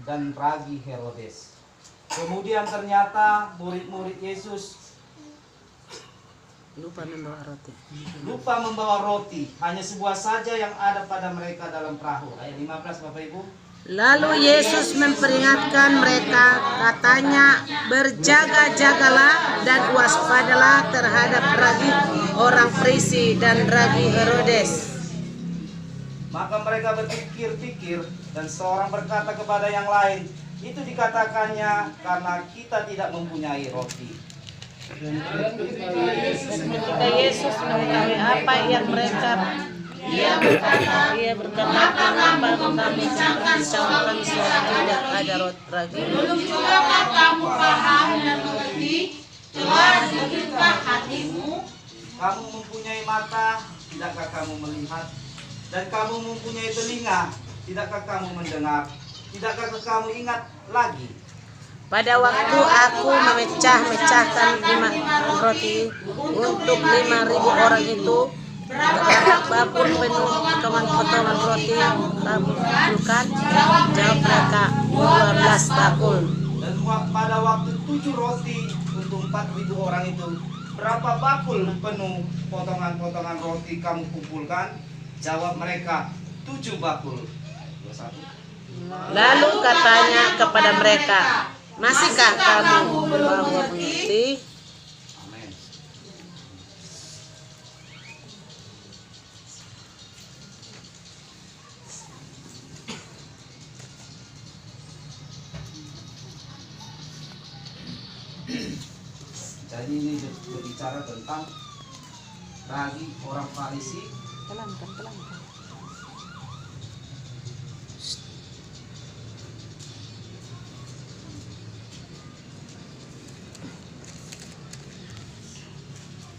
dan ragi Herodes. Kemudian ternyata murid-murid Yesus Lupa membawa roti. Hanya sebuah saja yang ada pada mereka dalam perahu. Ayat 15 Bapak Ibu. Lalu Yesus memperingatkan mereka, katanya, berjaga-jagalah dan waspadalah terhadap ragi orang Farisi dan ragi Herodes. Maka mereka berpikir-pikir dan seorang berkata kepada yang lain, itu dikatakannya karena kita tidak mempunyai roti. Ketika Yesus mengetahui apa yang mereka ia berkata, kenapa kami bincangkan suatu tidak ada ragi? Belum juga kamu paham dan mengerti, telah dibukikah hatimu? Kamu mempunyai mata, tidakkah kamu melihat? Dan kamu mempunyai telinga, tidakkah kamu mendengar? Tidakkah kamu ingat lagi? Pada waktu aku memecah-mecahkan 5 roti untuk 5.000 orang itu, berapa bakul penuh potongan-potongan roti kamu kumpulkan? Jawab mereka, 12 bakul. Dan pada waktu 7 roti untuk 4.000 orang itu, berapa bakul penuh potongan-potongan roti kamu kumpulkan? Jawab mereka, 7 bakul. 21. Lalu katanya kepada mereka, masihkah kamu belum mengerti? Amin. Jadi ini berbicara tentang ragi orang Farisi. Pelan-pelan.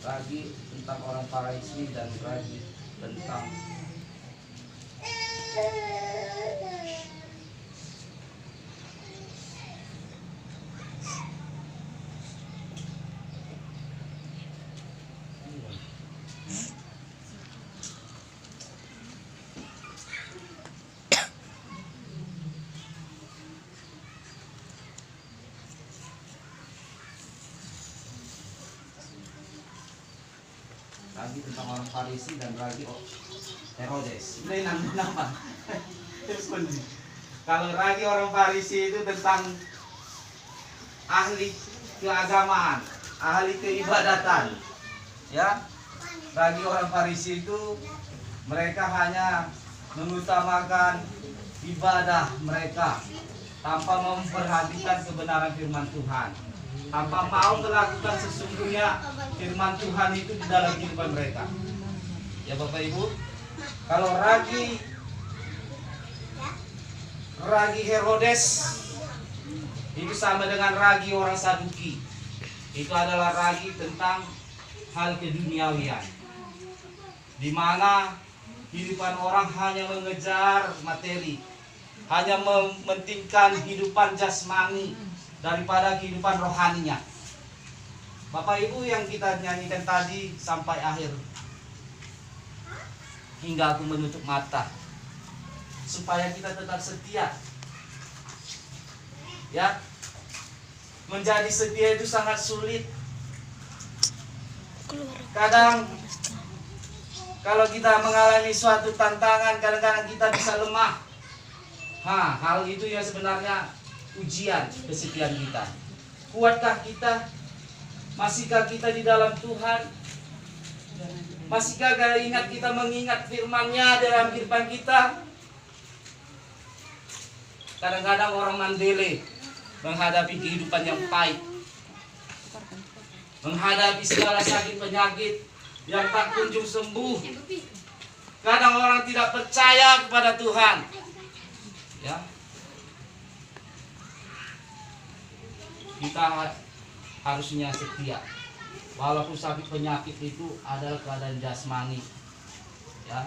Ragi tentang orang Farisi dan ragi tentang ragi tentang orang Farisi dan ragi Herodes. Ini nama. Kalau ragi orang Farisi itu tentang ahli keagamaan, ahli keibadatan. Ya, ragi orang Farisi itu mereka hanya mengutamakan ibadah mereka tanpa memperhatikan kebenaran firman Tuhan, tanpa mau melakukan sesungguhnya firman Tuhan itu di dalam kehidupan mereka. Ya Bapak Ibu, kalau ragi Herodes itu sama dengan ragi orang Saduki. Itu adalah ragi tentang hal keduniawian, di mana kehidupan orang hanya mengejar materi, hanya mementingkan kehidupan jasmani daripada kehidupan rohaninya. Bapak Ibu, yang kita nyanyikan tadi sampai akhir, hingga aku menutup mata, supaya kita tetap setia. Ya, menjadi setia itu sangat sulit. Kadang kalau kita mengalami suatu tantangan, kadang-kadang kita bisa lemah. Hal itu ya sebenarnya ujian kesetiaan kita. Kuatkah kita? Masihkah kita di dalam Tuhan? Masihkah ingat kita mengingat firman-Nya dalam kehidupan kita? Kadang-kadang orang mandele menghadapi kehidupan yang pahit, menghadapi segala sakit penyakit yang tak kunjung sembuh. Kadang orang tidak percaya kepada Tuhan. Ya, kita harusnya setia, walaupun sakit penyakit itu adalah keadaan jasmani, ya,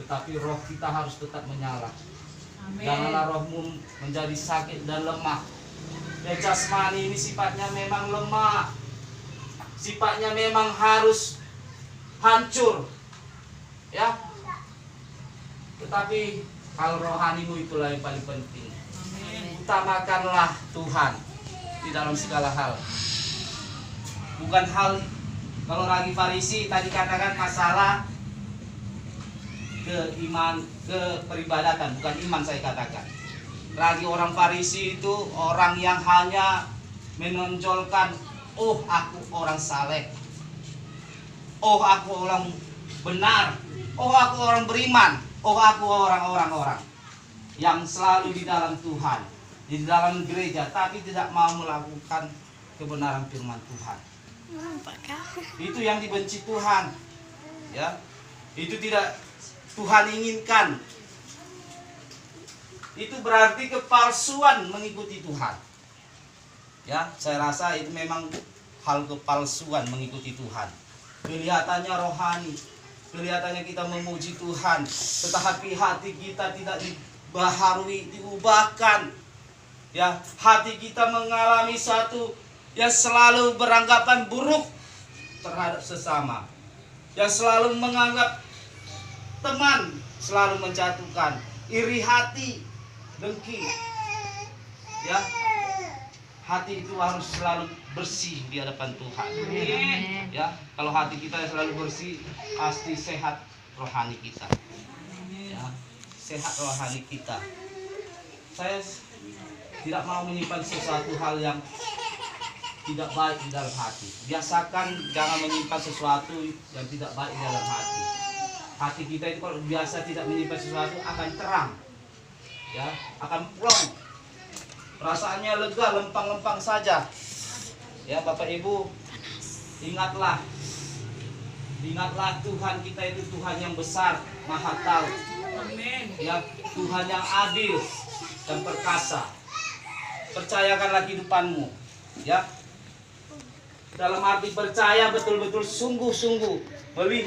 tetapi roh kita harus tetap menyala. Janganlah rohmu menjadi sakit dan lemah. Ya, jasmani ini sifatnya memang lemah, sifatnya memang harus hancur, ya. Tetapi hal rohanimu itulah yang paling penting. utamakanlah Tuhan di dalam segala hal. Bukan hal, kalau lagi Farisi tadi katakan masalah keperibadatan, bukan iman saya katakan. Lagi orang Farisi itu orang yang hanya menonjolkan, oh aku orang saleh, oh aku orang benar, oh aku orang beriman, oh aku orang yang selalu di dalam Tuhan, di dalam gereja, tapi tidak mau melakukan kebenaran firman Tuhan. Itu yang dibenci Tuhan, ya. Itu tidak Tuhan inginkan. Itu berarti kepalsuan mengikuti Tuhan. Ya, saya rasa itu memang hal kepalsuan mengikuti Tuhan. Kelihatannya rohani, kelihatannya kita memuji Tuhan, tetapi hati kita tidak dibaharui, diubahkan. Ya, hati kita mengalami satu yang selalu beranggapan buruk terhadap sesama, yang selalu menganggap teman, selalu menjatuhkan, iri hati, dengki. Ya, hati itu harus selalu bersih di hadapan Tuhan. Ya, kalau hati kita selalu bersih, pasti sehat rohani kita. Ya, sehat rohani kita. Saya tidak mau menyimpan sesuatu hal yang tidak baik di dalam hati. Biasakan jangan menyimpan sesuatu yang tidak baik di dalam hati. Hati kita itu kalau biasa tidak menyimpan sesuatu akan terang, ya, akan plong. Perasaannya lega, lempang-lempang saja. Ya, Bapak Ibu, ingatlah Tuhan kita itu Tuhan yang besar, Maha Tahu. Ya, Tuhan yang adil dan perkasa. Percayakanlah kehidupanmu, ya. Dalam arti percaya betul-betul sungguh-sungguh melihat